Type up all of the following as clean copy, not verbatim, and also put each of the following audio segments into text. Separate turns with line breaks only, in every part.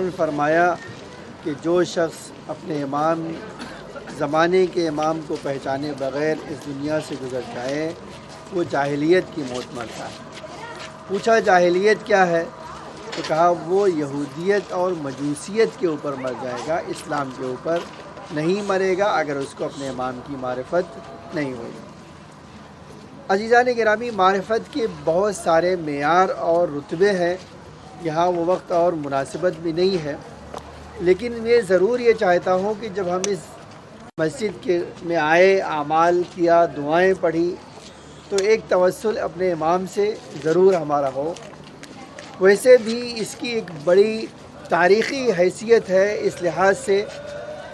نے فرمایا کہ جو شخص اپنے امام زمانے کے امام کو پہچانے بغیر اس دنیا سے گزر جائے وہ جاہلیت کی موت مرتا ہے۔ پوچھا جاہلیت کیا ہے؟ تو کہا وہ یہودیت اور مجوسیت کے اوپر مر جائے گا، اسلام کے اوپر نہیں مرے گا اگر اس کو اپنے امام کی معرفت نہیں ہوئی۔ عزیزان گرامی، معرفت کے بہت سارے معیار اور رتبے ہیں، یہاں وہ وقت اور مناسبت بھی نہیں ہے، لیکن میں ضرور یہ چاہتا ہوں کہ جب ہم اس مسجد میں آئے، اعمال کیا، دعائیں پڑھی، تو ایک توسل اپنے امام سے ضرور ہمارا ہو۔ ویسے بھی اس کی ایک بڑی تاریخی حیثیت ہے اس لحاظ سے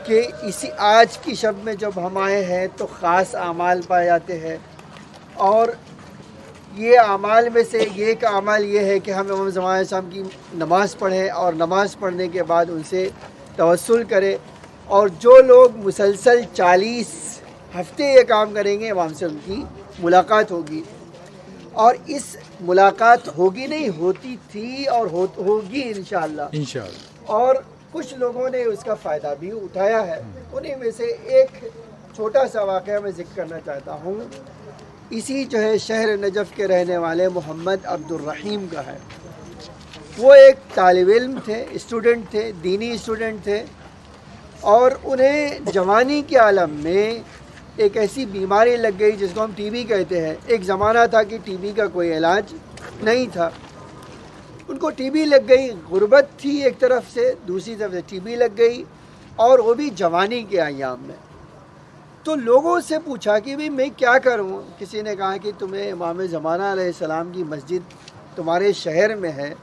کہ اسی آج کی شب میں جب ہم آئے ہیں تو خاص اعمال پائے جاتے ہیں، اور یہ اعمال میں سے ایک اعمال یہ ہے کہ ہم امام زمان علیہ السلام کی نماز پڑھیں اور نماز پڑھنے کے بعد ان سے توسل کریں، اور جو لوگ مسلسل 40 ہفتے یہ کام کریں گے امام سے ان کی ملاقات ہوگی، اور اس ملاقات ہوگی نہیں ہوتی تھی اور ہوگی انشاءاللہ، اور کچھ لوگوں نے اس کا فائدہ بھی اٹھایا ہے۔ انہیں میں سے ایک چھوٹا سا واقعہ میں ذکر کرنا چاہتا ہوں، اسی جو ہے شہر نجف کے رہنے والے محمد عبد الرحیم کا ہے۔ وہ ایک طالب علم تھے، اسٹوڈنٹ تھے، دینی اسٹوڈنٹ تھے، اور انہیں جوانی کے عالم میں ایک ایسی بیماری لگ گئی جس کو ہم ٹی بی کہتے ہیں۔ ایک زمانہ تھا کہ ٹی بی کا کوئی علاج نہیں تھا، ان کو ٹی بی لگ گئی، غربت تھی ایک طرف سے، دوسری طرف سے ٹی بی لگ گئی، اور وہ بھی جوانی کے ایام میں۔ تو لوگوں سے پوچھا کہ بھی میں کیا کروں؟ کسی نے کہا کہ تمہیں امام زمانہ علیہ السلام کی مسجد تمہارے شہر میں ہے،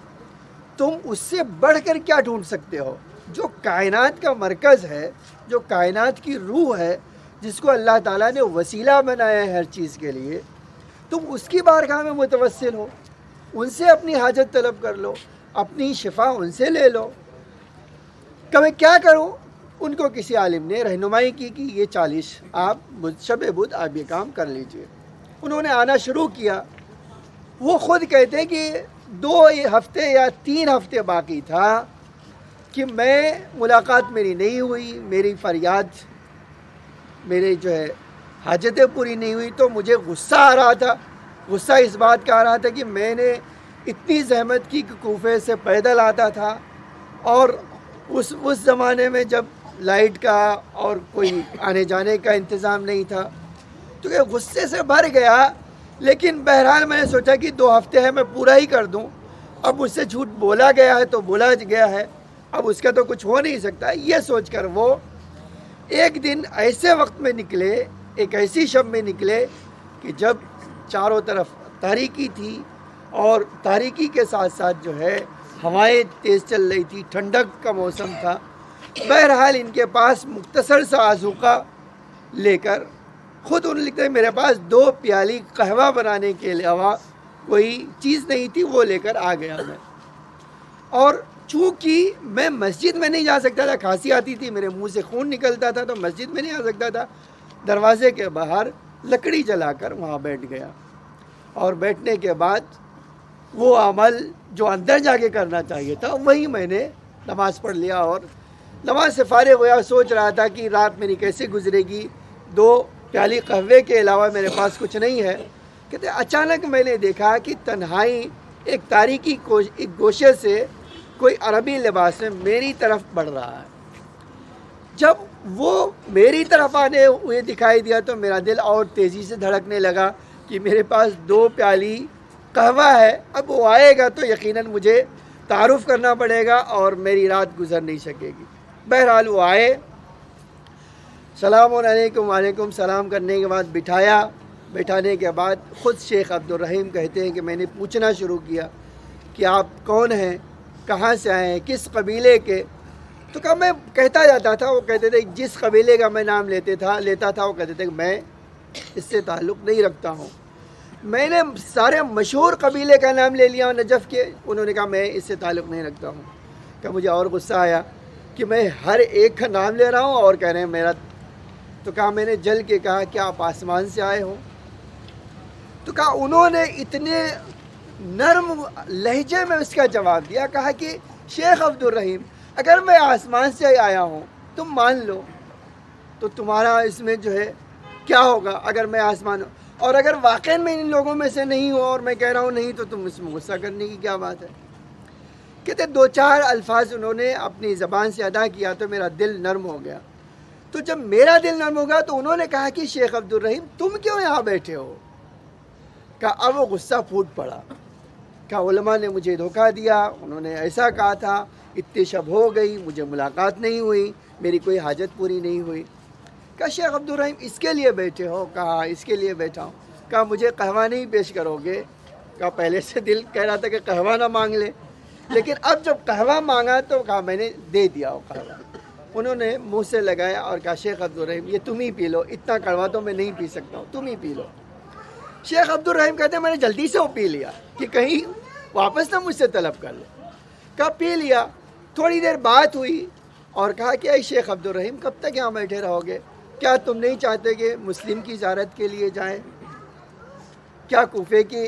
تم اس سے بڑھ کر کیا ڈھونڈ سکتے ہو؟ جو کائنات کا مرکز ہے، جو کائنات کی روح ہے، جس کو اللہ تعالیٰ نے وسیلہ بنایا ہے ہر چیز کے لیے، تم اس کی بارگاہ میں متوسل ہو، ان سے اپنی حاجت طلب کر لو، اپنی شفا ان سے لے لو۔ کہ میں کیا کروں؟ ان کو کسی عالم نے رہنمائی کی کہ یہ 40 آپ شب بدھ آپ یہ کام کر لیجئے۔ انہوں نے آنا شروع کیا۔ وہ خود کہتے کہ 2 ہفتے یا 3 ہفتے باقی تھا کہ میں ملاقات میری نہیں ہوئی، میری فریاد، میرے جو ہے حاجتیں پوری نہیں ہوئی، تو مجھے غصہ آ رہا تھا۔ غصہ اس بات کا آ رہا تھا کہ میں نے اتنی زحمت کی کہ کوفے سے پیدل آتا تھا، اور اس زمانے میں جب لائٹ کا اور کوئی آنے جانے کا انتظام نہیں تھا، تو کہ غصے سے بھر گیا۔ لیکن بہرحال میں نے سوچا کہ 2 ہفتے ہے میں پورا ہی کر دوں، اب مجھ سے جھوٹ بولا گیا ہے تو بولا گیا ہے، اب اس کا تو کچھ ہو نہیں سکتا۔ یہ سوچ کر وہ ایک دن ایسے وقت میں نکلے، ایک ایسی شب میں نکلے کہ جب چاروں طرف تاریکی تھی، اور تاریکی کے ساتھ ساتھ جو ہے ہوائیں تیز چل رہی تھی، ٹھنڈک کا موسم تھا۔ بہرحال ان کے پاس مختصر سا آذوقہ لے کر خود انہوں نے لکھتے میرے پاس 2 پیالی قہوہ بنانے کے علاوہ کوئی چیز نہیں تھی، وہ لے کر آ گیا میں۔ اور چونکہ میں مسجد میں نہیں جا سکتا تھا، کھانسی آتی تھی، میرے منہ سے خون نکلتا تھا، تو مسجد میں نہیں آ سکتا تھا، دروازے کے باہر لکڑی جلا کر وہاں بیٹھ گیا، اور بیٹھنے کے بعد وہ عمل جو اندر جا کے کرنا چاہیے تھا وہی میں نے نماز پڑھ لیا، اور نماز سے فارغ ہوا، سوچ رہا تھا کہ رات میری کیسے گزرے گی، 2 پیالی قہوے کے علاوہ میرے پاس کچھ نہیں ہے۔ کہتے اچانک میں نے دیکھا کہ تنہائی ایک تاریکی ایک گوشے سے کوئی عربی لباس میں میری طرف بڑھ رہا ہے۔ جب وہ میری طرف آنے ہوئے دکھائی دیا تو میرا دل اور تیزی سے دھڑکنے لگا کہ میرے پاس 2 پیالی قہوہ ہے، اب وہ آئے گا تو یقیناً مجھے تعارف کرنا پڑے گا اور میری رات گزر نہیں سکے گی۔ بہرحال وہ آئے، سلام علیکم، وعلیکم سلام کرنے کے بعد بٹھایا۔ بٹھانے کے بعد خود شیخ عبد الرحیم کہتے ہیں کہ میں نے پوچھنا شروع کیا کہ آپ کون ہیں، کہاں سے آئے ہیں، کس قبیلے کے؟ تو کہا میں کہتا جاتا تھا، وہ کہتے تھے جس قبیلے کا میں نام لیتا تھا وہ کہتے تھے کہ میں اس سے تعلق نہیں رکھتا ہوں۔ میں نے سارے مشہور قبیلے کا نام لے لیا نجف کے، انہوں نے کہا میں اس سے تعلق نہیں رکھتا ہوں۔ کہ مجھے اور غصہ آیا کہ میں ہر ایک کا نام لے رہا ہوں اور کہہ رہے ہیں میرا۔ تو کہا میں نے جل کے کہا کہ آپ آسمان سے آئے ہو؟ تو کہا انہوں نے اتنے نرم لہجے میں اس کا جواب دیا، کہا کہ شیخ عبد الرحیم اگر میں آسمان سے آیا ہوں تم مان لو تو تمہارا اس میں جو ہے کیا ہوگا اگر میں آسمان ہوں، اور اگر واقعی میں ان لوگوں میں سے نہیں ہوں اور میں کہہ رہا ہوں نہیں تو تم اس میں غصہ کرنے کی کیا بات ہے؟ کہتے 2-4 الفاظ انہوں نے اپنی زبان سے ادا کیا تو میرا دل نرم ہو گیا. تو جب میرا دل نرم ہو گیا تو انہوں نے کہا کہ شیخ عبدالرحیم تم کیوں یہاں بیٹھے ہو؟ کہا اب وہ غصہ پھوٹ پڑا. کہا علماء نے مجھے دھوکہ دیا، انہوں نے ایسا کہا تھا، اتنی شب ہو گئی مجھے ملاقات نہیں ہوئی، میری کوئی حاجت پوری نہیں ہوئی. کہا شیخ عبدالرحیم اس کے لیے بیٹھے ہو؟ کہا اس کے لیے بیٹھا ہوں. کہا مجھے قہوہ نہیں پیش کرو گے؟ کہا پہلے سے دل کہہ رہا تھا کہ قہوہ نہ مانگ لے، لیکن اب جب قہوہ مانگا تو کہا میں نے دے دیا وہ قہوہ. انہوں نے منہ سے لگایا اور کہا شیخ عبدالرحیم یہ تم ہی پی لو، اتنا کڑوا تو میں نہیں پی سکتا ہوں، تم ہی پی لو. شیخ عبدالرحیم کہتے ہیں میں نے جلدی سے وہ پی لیا کہ کہیں واپس نہ مجھ سے طلب کر لو. کہا پی لیا. تھوڑی دیر بات ہوئی اور کہا کہ اے شیخ عبدالرحیم کب تک یہاں بیٹھے رہو گے؟ کیا تم نہیں چاہتے کہ مسلم کی زیارت کے لیے جائیں؟ کیا کوفے کی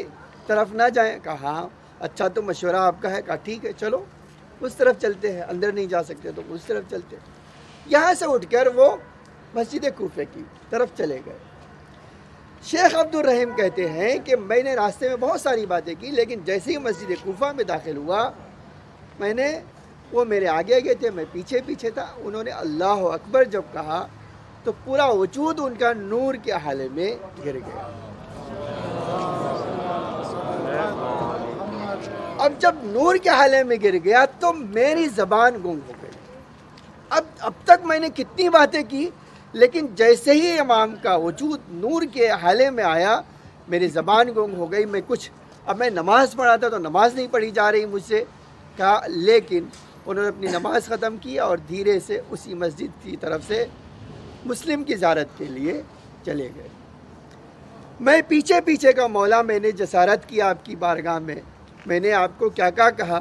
طرف نہ جائیں؟ کہا ہاں. اچھا تو مشورہ آپ کا ہے. کہا ٹھیک ہے چلو اس طرف چلتے ہیں، اندر نہیں جا سکتے تو اس طرف چلتے. یہاں سے اٹھ کر وہ مسجد کوفے کی طرف چلے گئے. شیخ عبدالرحیم کہتے ہیں کہ میں نے راستے میں بہت ساری باتیں کی، لیکن جیسے ہی مسجد کوفہ میں داخل ہوا میں نے وہ میرے آگے آگے تھے، میں پیچھے پیچھے تھا. انہوں نے اللہ اکبر جب کہا تو پورا وجود ان کا نور کے حالے میں گر گیا. اب جب نور کے حالے میں گر گیا تو میری زبان گنگ ہو گئی. اب تک میں نے کتنی باتیں کی، لیکن جیسے ہی امام کا وجود نور کے حالے میں آیا میری زبان گنگ ہو گئی. اب میں نماز پڑھا تھا تو نماز نہیں پڑھی جا رہی مجھ سے. کہا لیکن انہوں نے اپنی نماز ختم کی اور دھیرے سے اسی مسجد کی طرف سے مسلم کی زیارت کے لیے چلے گئے. میں پیچھے پیچھے کا مولا، میں نے جسارت کی آپ کی بارگاہ میں نے آپ کو کیا کہا،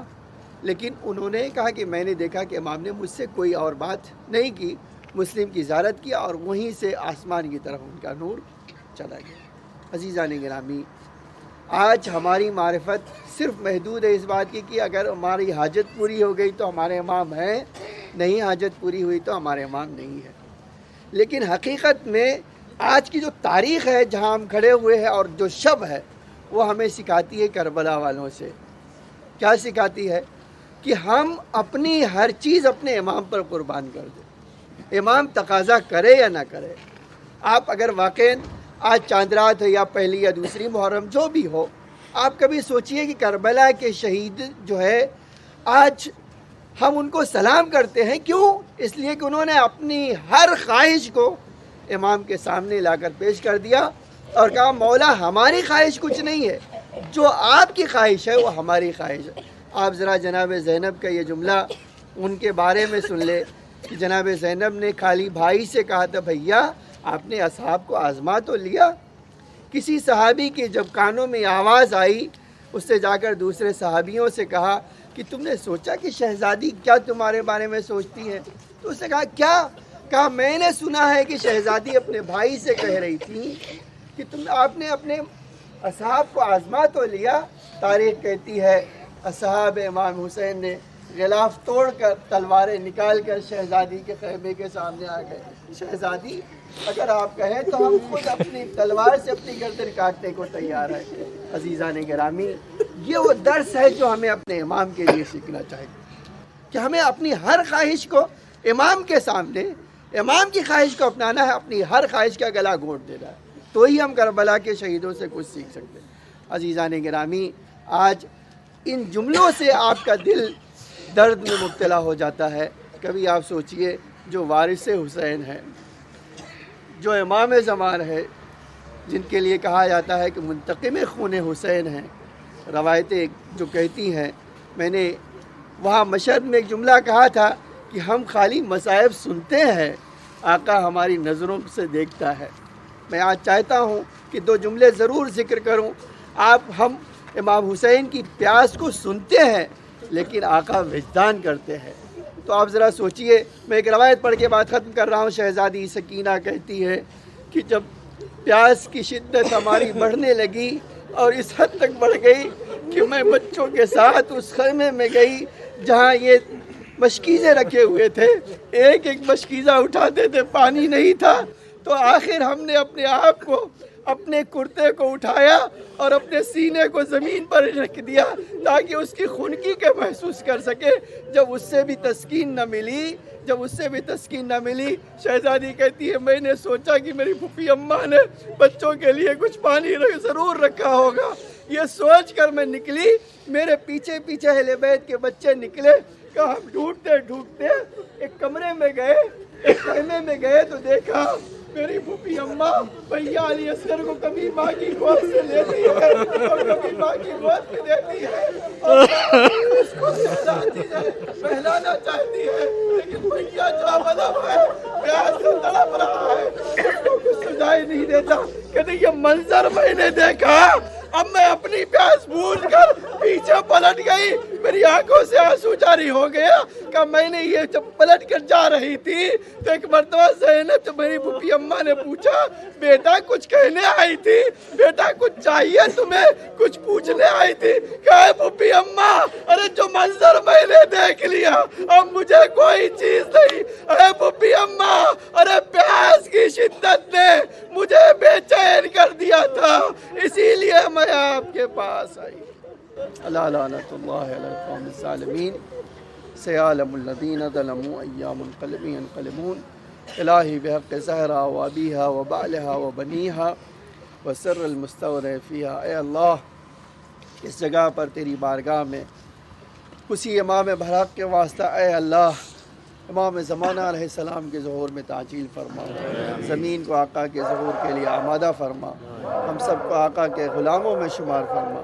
لیکن انہوں نے کہا کہ میں نے دیکھا کہ امام نے مجھ سے کوئی اور بات نہیں کی، مسلم کی زیارت کی اور وہیں سے آسمان کی طرف ان کا نور چلا گیا. عزیزان گرامی، آج ہماری معرفت صرف محدود ہے اس بات کی کہ اگر ہماری حاجت پوری ہو گئی تو ہمارے امام ہیں، نہیں حاجت پوری ہوئی تو ہمارے امام نہیں ہے. لیکن حقیقت میں آج کی جو تاریخ ہے جہاں ہم کھڑے ہوئے ہیں اور جو شب ہے وہ ہمیں سکھاتی ہے کربلا والوں سے. کیا سکھاتی ہے؟ کہ ہم اپنی ہر چیز اپنے امام پر قربان کر دیں، امام تقاضا کرے یا نہ کرے. آپ اگر واقعاً آج چاند رات ہے یا پہلی یا دوسری محرم جو بھی ہو، آپ کبھی سوچئے کہ کربلا کے شہید جو ہے آج ہم ان کو سلام کرتے ہیں. کیوں؟ اس لیے کہ انہوں نے اپنی ہر خواہش کو امام کے سامنے لا کر پیش کر دیا اور کہا مولا ہماری خواہش کچھ نہیں ہے، جو آپ کی خواہش ہے وہ ہماری خواہش ہے. آپ ذرا جناب زینب کا یہ جملہ ان کے بارے میں سن لے کہ جناب زینب نے خالی بھائی سے کہا تھا بھیا آپ نے اصحاب کو آزما تو لیا. کسی صحابی کے جب کانوں میں آواز آئی، اس سے جا کر دوسرے صحابیوں سے کہا کہ تم نے سوچا کہ شہزادی کیا تمہارے بارے میں سوچتی ہے؟ تو اس نے کہا کیا؟ کہا میں نے سنا ہے کہ شہزادی اپنے بھائی سے کہہ رہی تھی کہ آپ نے اپنے اصحاب کو آزما تو لیا. تاریخ کہتی ہے اصحاب امام حسین نے غلاف توڑ کر تلواریں نکال کر شہزادی کے خیمے کے سامنے آ گئے. شہزادی اگر آپ کہیں تو ہم خود اپنی تلوار سے اپنی گردن کاٹنے کو تیار ہیں. عزیزان گرامی، یہ وہ درس ہے جو ہمیں اپنے امام کے لیے سیکھنا چاہیے کہ ہمیں اپنی ہر خواہش کو امام کے سامنے، امام کی خواہش کو اپنانا ہے، اپنی ہر خواہش کا گلا گھونٹ دینا ہے، تو ہی ہم کربلا کے شہیدوں سے کچھ سیکھ سکتے ہیں. عزیزان گرامی، آج ان جملوں سے آپ کا دل درد میں مبتلا ہو جاتا ہے. کبھی آپ سوچئے جو وارث حسین ہے، جو امام زمان ہے، جن کے لیے کہا جاتا ہے کہ منتقم خون حسین ہیں، روایتیں جو کہتی ہیں، میں نے وہاں مشہد میں ایک جملہ کہا تھا کہ ہم خالی مصائب سنتے ہیں، آقا ہماری نظروں سے دیکھتا ہے. میں آج چاہتا ہوں کہ 2 جملے ضرور ذکر کروں. ہم امام حسین کی پیاس کو سنتے ہیں لیکن آقا وجدان کرتے ہیں. تو آپ ذرا سوچئے، میں ایک روایت پڑھ کے بات ختم کر رہا ہوں. شہزادی سکینہ کہتی ہے کہ جب پیاس کی شدت ہماری بڑھنے لگی اور اس حد تک بڑھ گئی کہ میں بچوں کے ساتھ اس خیمے میں گئی جہاں یہ مشکیزیں رکھے ہوئے تھے، ایک ایک مشکیزہ اٹھاتے تھے، پانی نہیں تھا، تو آخر ہم نے اپنے آپ کو، اپنے کرتے کو اٹھایا اور اپنے سینے کو زمین پر رکھ دیا تاکہ اس کی خنکی کے محسوس کر سکے۔ جب اس سے بھی تسکین نہ ملی، شہزادی کہتی ہے میں نے سوچا کہ میری پھوپھی اماں نے بچوں کے لیے کچھ پانی ضرور رکھا ہوگا، یہ سوچ کر میں نکلی، میرے پیچھے پیچھے اہل بیت کے بچے نکلے، کہ ہم ڈھونڈتے ایک کمرے میں گئے، ایک خیمے میں گئے تو دیکھا میری پھوپھی اماں بھیا علی اصغر کو کبھی ماں کی گود سے لیتی ہے اور کبھی ماں کی گود میں دیتی ہے اور اس کو سہلاتی ہے، بہلانا چاہتی ہے، لیکن بھیا جو مطلب ہے پیاس سے تڑپ رہا ہے، اس کو کچھ سجائی نہیں دیتا۔ کہتے یہ منظر میں نے دیکھا، اب میں اپنی پیاس بھول کر پیچھے پلٹ گئی، میری آنکھوں سے آنسو جاری ہو گیا کہ میں نے یہ جب پلٹ کر جا رہی تھی تو ایک مرتبہ زینب جو میری پھوپھی اماں نے پوچھا بیٹا کچھ کہنے آئی تھی، بیٹا کچھ چاہیے تمہیں، کچھ پوچھنے آئی تھی؟ کہا پھوپھی اماں ارے جو منظر میں نے دیکھ لیا اب مجھے کوئی چیز نہیں، ارے پھوپھی اماں ارے پیاس کی شدت نے مجھے بے چین کر دیا تھا، اسی لیے میں آپ کے پاس آئی۔ اللہ لعنت اللہ علی القوم الظالمین، سیعلم الذین ظلموا ایا منقلب ینقلبون۔ الہی بحق زہرا و ابیہا و بعلہا و بنیہا و سر المستودع فیہا، اے اللہ اس جگہ پر تیری بارگاہ میں اسی امام برحق کے واسطہ اے اللہ امام زمانہ علیہ السلام کے ظہور میں تعجیل فرما، زمین کو آقا کے ظہور کے لیے آمادہ فرما، ہم سب کو آقا کے غلاموں میں شمار فرما۔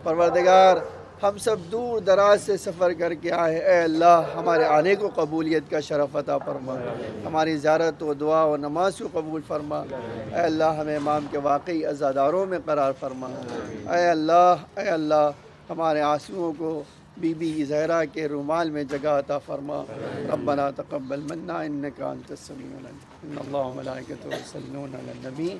پروردگار ہم سب دور دراز سے سفر کر کے آئے، اے اللہ ہمارے آنے کو قبولیت کا شرف عطا فرما، ہماری زیارت و دعا و نماز کو قبول فرما، اے اللہ ہمیں امام کے واقعی عزاداروں میں قرار فرما، اے اللہ ہمارے آنسوؤں کو بی بی زہرا کے رومال میں جگہ عطا فرما۔ ربنا تقبل منا انک انت السمیع العلیم، ان اللہ و ملائکتہ یصلون علی النبی۔